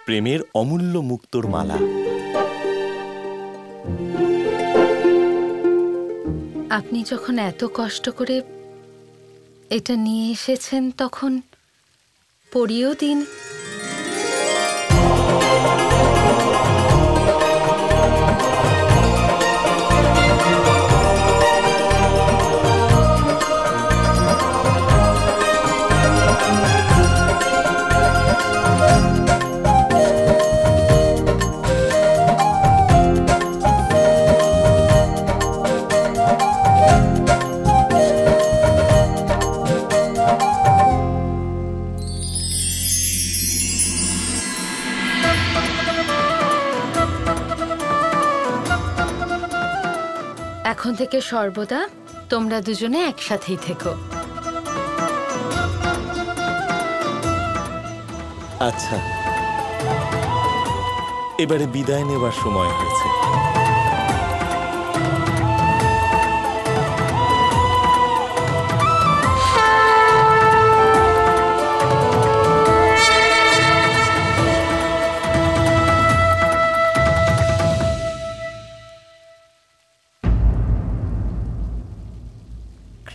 প্রেমের অমূল্য মুক্তোর মালা। আপনি যখন এত কষ্ট করে এটা নিয়ে এসেছেন তখন পরিয়েও দিন। এখন থেকে সর্বদা তোমরা দুজনে একসাথেই থেকো। আচ্ছা, এবারে বিদায় নেবার সময় হয়েছে।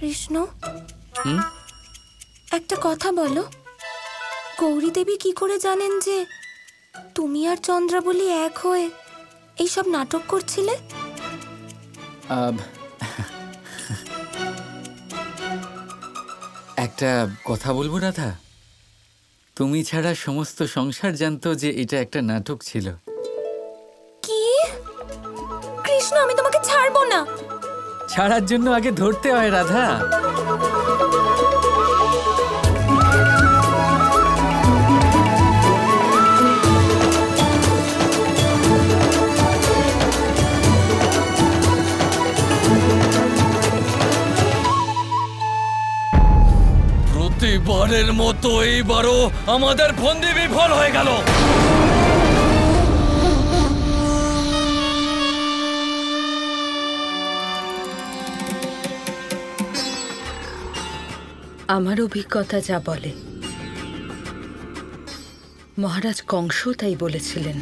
কৃষ্ণ, একটা কথা বলো, গৌরী দেবী কি করে জানেন যে তুমি আর চন্দ্রাবলী এক হয়ে এইসব নাটক করছিলে? একটা কথা বলবো রাধা, তুমি ছাড়া সমস্ত সংসার জানতো যে এটা একটা নাটক ছিল। কি? কৃষ্ণ, আমি তোমাকে ছাড়বো না। ছাড়ার জন্য আগে ধরতে হয় রাধা। প্রতিবারের মতো এইবারও আমাদের ফন্দি বিফল হয়ে গেল। আমার অভিজ্ঞতা যা বলে, মহারাজ কংস তাই বলেছিলেন,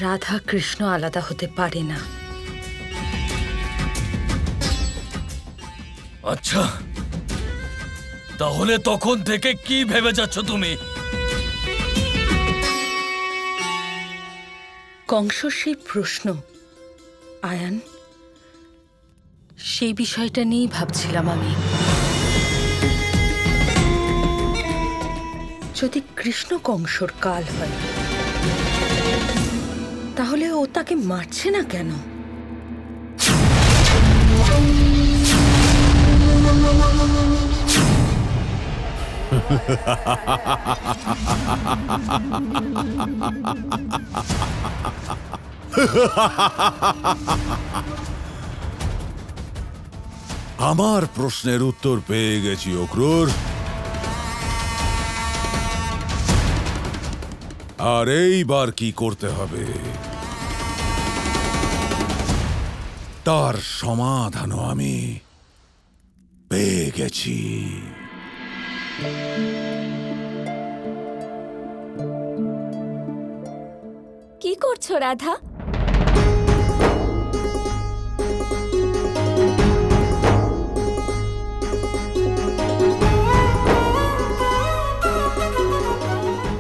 রাধা কৃষ্ণ আলাদা হতে পারে না। আচ্ছা, তাহলে তখন থেকে কি ভেবে যাচ্ছ তুমি? কংস সেই প্রশ্ন, আয়ান, সেই বিষয়টা নিয়েই ভাবছিলাম আমি। যদি কৃষ্ণ কংসর কাল হয়, তাহলে ও তাকে মারছে না কেন? আমার প্রশ্নের উত্তর পেয়ে গেছি অক্রূর। আর এইবার কি করতে হবে তার সমাধানও আমি পেয়ে গেছি। কি করছো রাধা?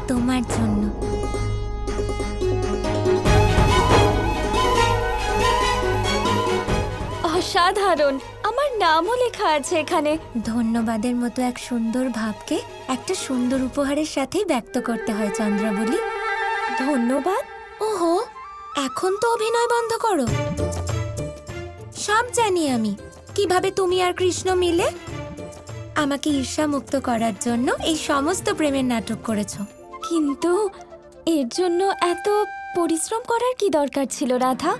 তোমার জন্য। অসাধারণ, আমার নামও লেখা আছে এখানে। ধন্যবাদের মতো এক সুন্দর ভাবকে একটা সুন্দর উপহারের সাথেই ব্যক্ত করতে হয় চন্দ্রাবলী। ধন্যবাদ? ওহো, এখন তো অভিনয় বন্ধ করো। সব জানি আমি কিভাবে তুমি আর কৃষ্ণ মিলে আমাকে ঈর্ষা মুক্ত করার জন্য এই সমস্ত প্রেমের নাটক করেছো। কিন্তু এর জন্য এত পরিশ্রম করার কি দরকার ছিল রাধা?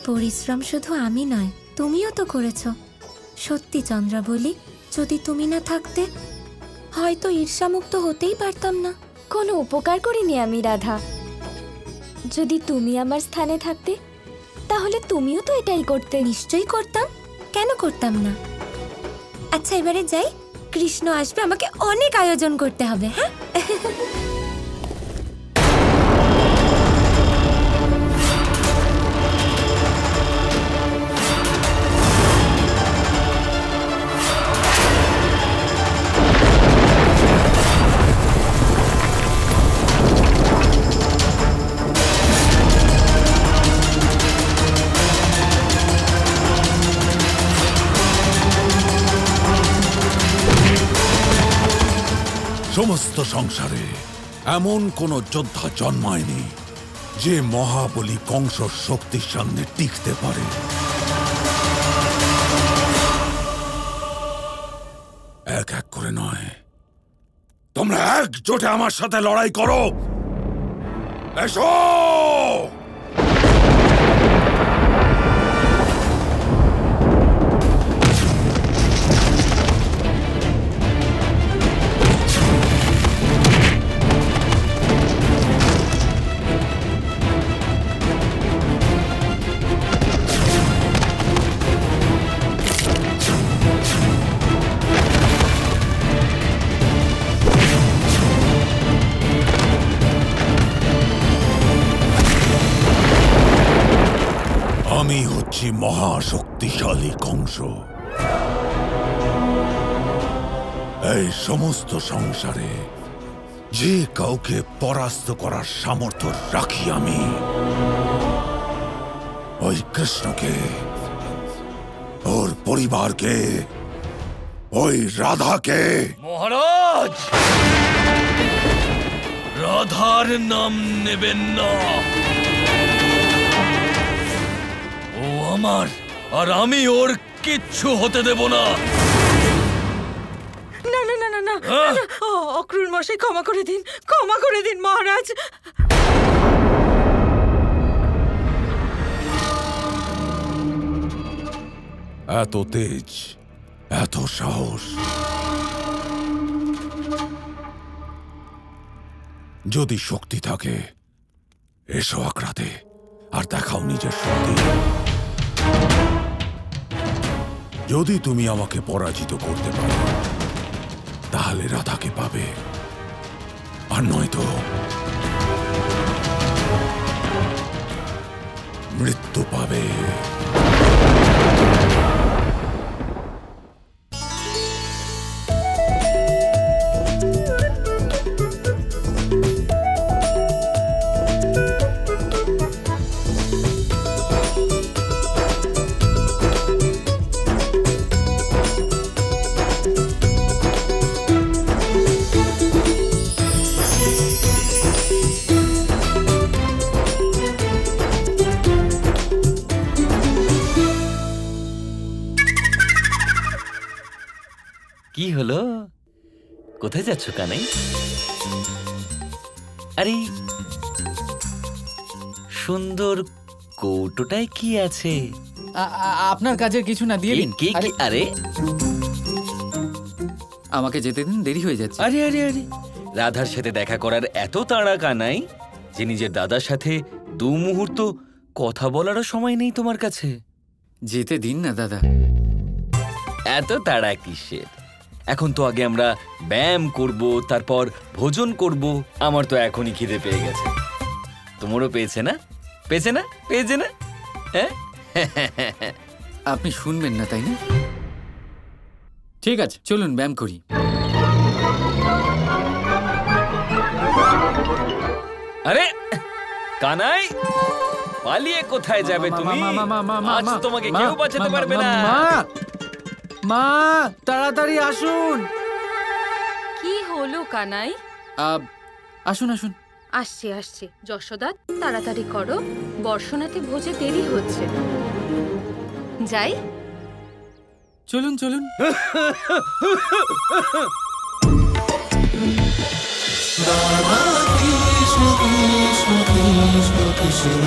পরিশ্রম শুধু আমি নয়, তুমিও তো করেছো। সত্যি চন্দ্রাবলী, যদি তুমি না থাকতে হয়তো ঈর্ষামুক্ত হতেই পারতাম না। কোনো উপকার করিনি আমি রাধা। যদি তুমি আমার স্থানে থাকতে তাহলে তুমিও তো এটাই করতে। নিশ্চয়ই করতাম, কেন করতাম না? আচ্ছা এবারে যাই, কৃষ্ণ আসবে, আমাকে অনেক আয়োজন করতে হবে। হ্যাঁ, সমস্ত সংসারে এমন কোন যোদ্ধা জন্মায়নি যে মহাবলী কংসর শক্তির সামনে টিকতে পারে। এক এক করে নয়, তোমরা একজোটে আমার সাথে লড়াই করো। এসো! আমি হচ্ছি মহাশক্তিশালী কংস। এই সমস্ত সংসারে যে কাউকে পরাস্ত করার সামর্থ্য রাখি আমি, ওই কৃষ্ণকে, ওর পরিবারকে, ওই রাধাকে। মহারাজ, রাধার নাম নেবেন না। ও আমার, আর আমি ওর কিচ্ছু হতে দেব না। না না না না না, হ্যাঁ? অক্রুর মশাই ক্ষমা করে দিন, ক্ষমা করে দিন মহারাজ। এত তেজ, এত সাহস, যদি শক্তি থাকে এসো আক্রাতে আর দেখাও নিজের শক্তি। যদি তুমি আমাকে পরাজিত করতে পারো তাহলে রাধাকে পাবে, আর নয়তো মৃত্যু পাবে। কি হলো? কোথায় যাচ্ছ কানাই? আরে সুন্দর কৌটোটায় কি আছে? আপনার কাজের কিছু না, দিয়ে দিন। আরে আমাকে যেতে দিন, দেরি হয়ে যাচ্ছে। আরে আরে আরে, রাধার সাথে দেখা করার এত তাড়া কানাই যে নিজের দাদার সাথে দু মুহূর্ত কথা বলারও সময় নেই তোমার কাছে? যেতে দিন না দাদা। এত তাড়া কিসের? এখন তো আগে আমরা ব্যায়াম করব, তারপর ভোজন করব। আমার তো এখনই খিদে পেয়ে গেছে। তোমারও পেয়েছে না? পেয়েছে না? পেয়েছে না? হ্যাঁ, আপনি শুনবেন না তাই না? ঠিক আছে, চলুন ব্যায়াম করি। আরে কানাই, পালিয়ে কোথায় যাবে তুমি? আজ তোমাকে কেউ বাঁচাতে পারবে না। মা, তাড়াতাড়ি আসুন। কি হলো কানাই? আসুন আসুন। আসছি আসছি। যশোদা, তাড়াতাড়ি করো, বর্ষনাতে ভোজে দেরি হচ্ছে। যাই। চলুন চলুন। রাধা কৃষ্ণ কৃষ্ণ কৃষ্ণ কৃষ্ণ